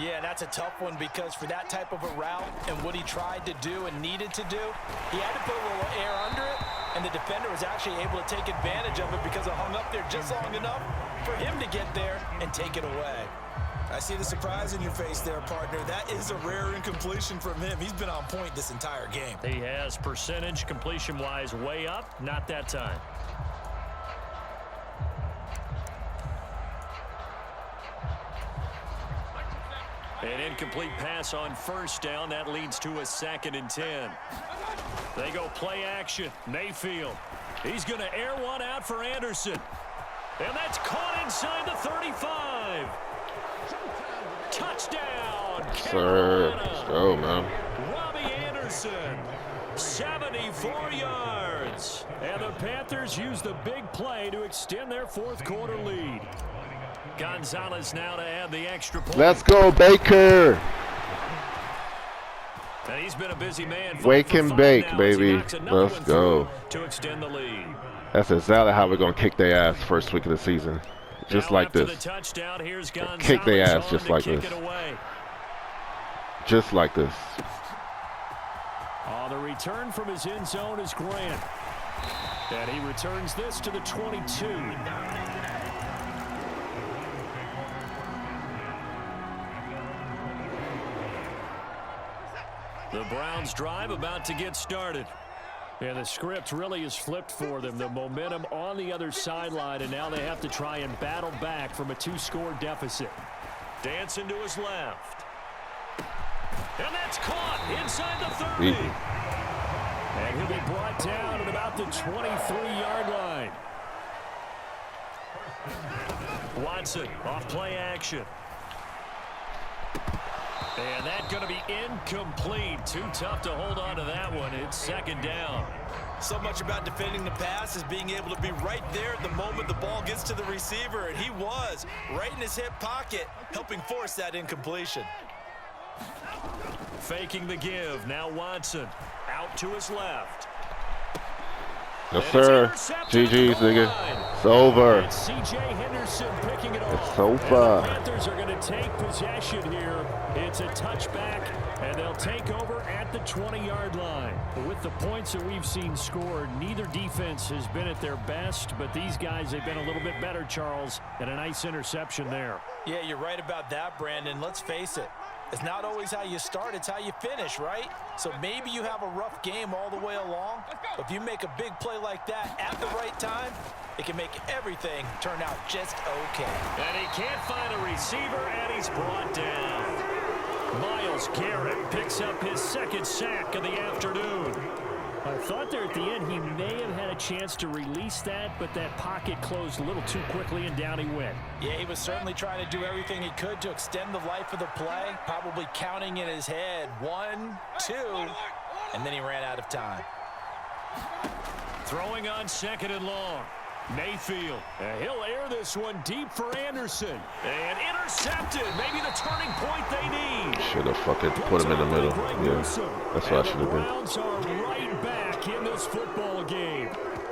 Yeah, that's a tough one because for that type of a route and what he tried to do and needed to do, he had to put a little air under it, and the defender was actually able to take advantage of it because it hung up there just long enough for him to get there and take it away. I see the surprise in your face there, partner. That is a rare incompletion from him. He's been on point this entire game. He has percentage completion-wise way up, not that time. An incomplete pass on first down. That leads to a 2nd and 10. They go play action. Mayfield. He's going to air one out for Anderson. And that's caught inside the 35. Touchdown, Carolina. Let's go, man. Robbie Anderson, 74 yards. And the Panthers use the big play to extend their fourth quarter lead. Gonzalez now to add the extra point. Let's go, Baker. And he's been a busy man. Wake and bake, baby. Let's go. To extend the lead. That's exactly how we're going to kick their ass first week of the season. Just now like this. Kick their ass just like this. Just like this. The return from his end zone is Grant. And he returns this to the 22. The Browns drive about to get started. And the script really is flipped for them. The momentum on the other sideline, and now they have to try and battle back from a 2-score deficit. Dancing to his left. And that's caught inside the 30. And he'll be brought down at about the 23-yard line. Watson off play action. And that's going to be incomplete. Too tough to hold on to that one. It's 2nd down. So much about defending the pass is being able to be right there at the moment the ball gets to the receiver, and he was right in his hip pocket, helping force that incompletion. Faking the give. Now Watson out to his left. Yes, sir. GG's, nigga. It's over. It's C.J. Henderson picking it off. It's over. The Panthers are going to take possession here. It's a touchback, and they'll take over at the 20-yard line. With the points that we've seen scored, neither defense has been at their best, but these guys have been a little bit better, Charles, and a nice interception there. Yeah, you're right about that, Brandon. Let's face it. It's not always how you start, it's how you finish, right? So maybe you have a rough game all the way along, but if you make a big play like that at the right time, it can make everything turn out just okay. And he can't find a receiver, and he's brought down. Myles Garrett picks up his 2nd sack of the afternoon. I thought there at the end he may have had a chance to release that, but that pocket closed a little too quickly, and down he went. Yeah, he was certainly trying to do everything he could to extend the life of the play, probably counting in his head 1, 2, and then he ran out of time. Throwing on 2nd and long. Mayfield. He'll air this one deep for Anderson. And intercepted. Maybe the turning point they need. Should have fucking put him in the middle. Yeah, that's what I should have done. The Browns are right back in this football game.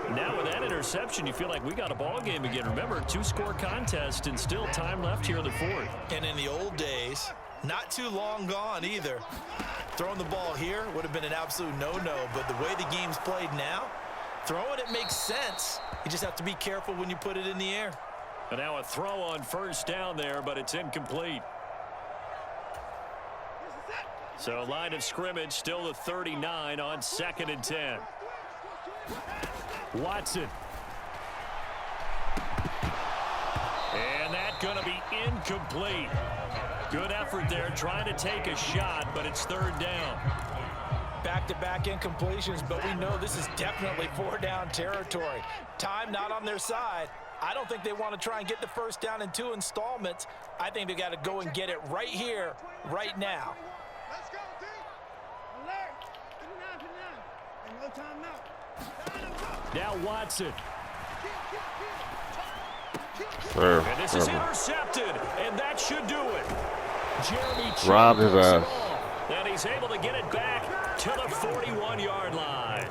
Now with that interception, you feel like we got a ball game again. Remember, 2-score contest and still time left here in the 4th. And in the old days, not too long gone either. Throwing the ball here would have been an absolute no-no, but the way the game's played now, throwing it makes sense. You just have to be careful when you put it in the air. And now a throw on first down there, but it's incomplete. So line of scrimmage still the 39 on 2nd and 10. Watson. And that's going to be incomplete. Good effort there trying to take a shot, but it's 3rd down. Back-to-back incompletions, but we know this is definitely 4-down territory. Time not on their side. I don't think they want to try and get the first down in 2 installments. I think they got to go and get it right here, right now. Let's go, team. Alert. And no timeout. Now Watson. Sir. And this is intercepted, and that should do it. Jeremy robbed his ass. And he's able to get it back to the 41-yard line.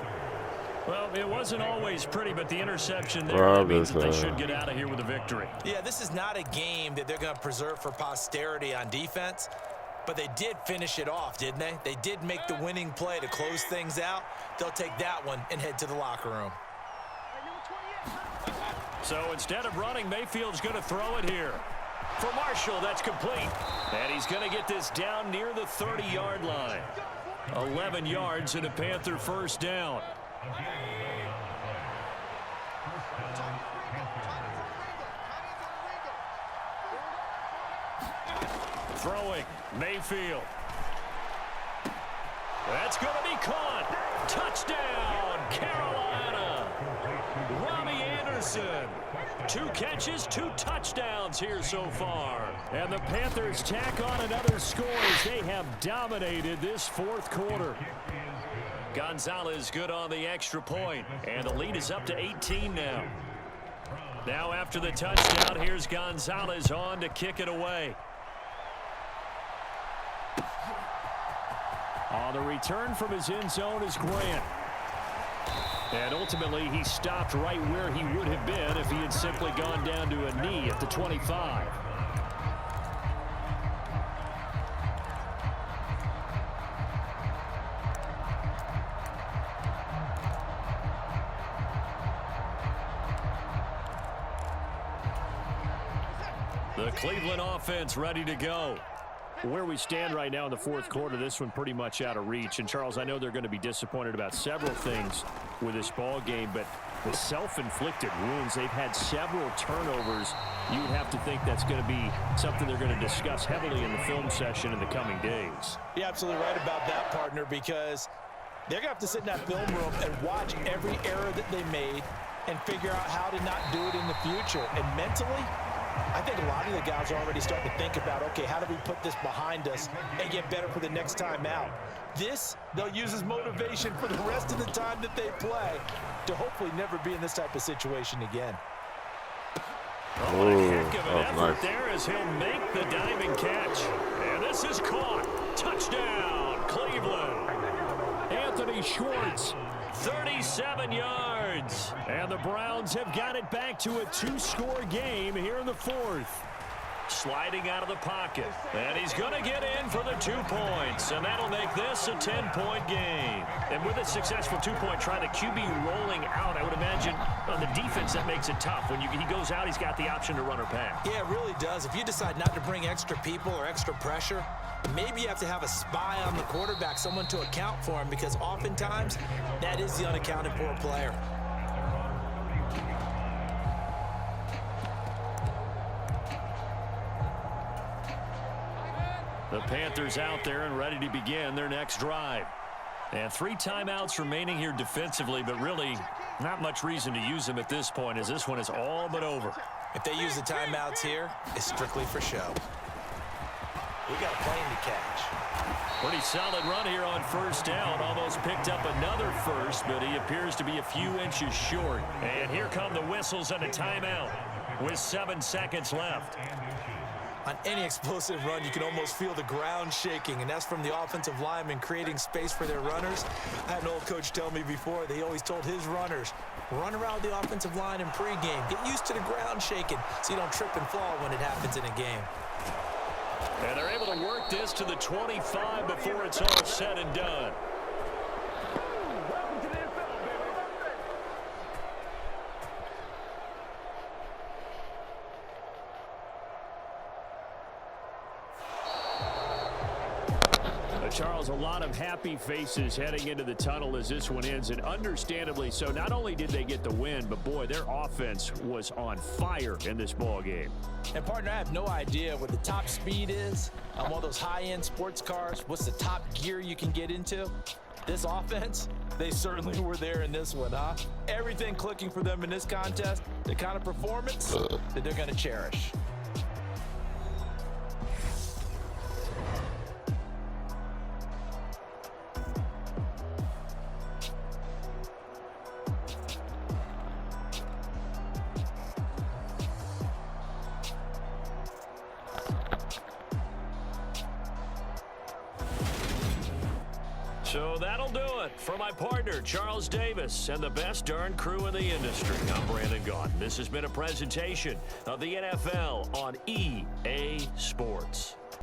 Well, it wasn't always pretty, but the interception there means that they should get out of here with a victory. Yeah, this is not a game that they're going to preserve for posterity on defense. But they did finish it off, didn't they? They did make the winning play to close things out. They'll take that one and head to the locker room. So instead of running, Mayfield's going to throw it here. For Marshall, that's complete. And he's going to get this down near the 30-yard line. 11 yards and a Panther first down. Throwing, Mayfield. That's going to be caught. Touchdown, Carolina. Robbie Anderson. 2 catches, 2 touchdowns here so far. And the Panthers tack on another score as they have dominated this fourth quarter. Gonzalez good on the extra point, and the lead is up to 18 now. Now after the touchdown, here's Gonzalez on to kick it away. On the return from his end zone is Grant. And ultimately, he stopped right where he would have been if he had simply gone down to a knee at the 25. The Cleveland offense ready to go. Where we stand right now in the fourth quarter, this one pretty much out of reach. And, Charles, I know they're going to be disappointed about several things with this ball game, but the self-inflicted wounds, they've had several turnovers. You would have to think that's going to be something they're going to discuss heavily in the film session in the coming days. You're absolutely right about that, partner, because they're going to have to sit in that film room and watch every error that they made and figure out how to not do it in the future. And mentally, I think a lot of the guys are already starting to think about, okay, how do we put this behind us and get better for the next time out? This, they'll use as motivation for the rest of the time that they play to hopefully never be in this type of situation again. Oh, what a heck of an effort there as he'll make the diving catch. And this is caught. Touchdown, Cleveland. Anthony Schwartz, 37 yards. And the Browns have got it back to a 2-score game here in the fourth. Sliding out of the pocket. And he's going to get in for the 2 points. And that'll make this a 10-point game. And with a successful 2-point try, the QB rolling out, I would imagine on the defense that makes it tough. When he goes out, he's got the option to run or pass. Yeah, it really does. If you decide not to bring extra people or extra pressure, maybe you have to have a spy on the quarterback, someone to account for him, because oftentimes that is the unaccounted for player. The Panthers out there and ready to begin their next drive. And 3 timeouts remaining here defensively, but really not much reason to use them at this point, as this one is all but over. If they use the timeouts here, it's strictly for show. We got a plane to catch. Pretty solid run here on first down. Almost picked up another first, but he appears to be a few inches short. And here come the whistles and a timeout with 7 seconds left. On any explosive run, you can almost feel the ground shaking, and that's from the offensive linemen creating space for their runners. I had an old coach tell me before, they always told his runners, run around the offensive line in pregame. Get used to the ground shaking so you don't trip and fall when it happens in a game. And they're able to work this to the 25 before it's all said and done. Charles, a lot of happy faces heading into the tunnel as this one ends, and understandably so. Not only did they get the win, but boy, their offense was on fire in this ball game. And partner, I have no idea what the top speed is on one of those high-end sports cars. What's the top gear you can get into? This offense, they certainly were there in this one, huh? Everything clicking for them in this contest, the kind of performance that they're going to cherish. So that'll do it for my partner, Charles Davis, and the best darn crew in the industry. I'm Brandon Gaudin. This has been a presentation of the NFL on EA Sports.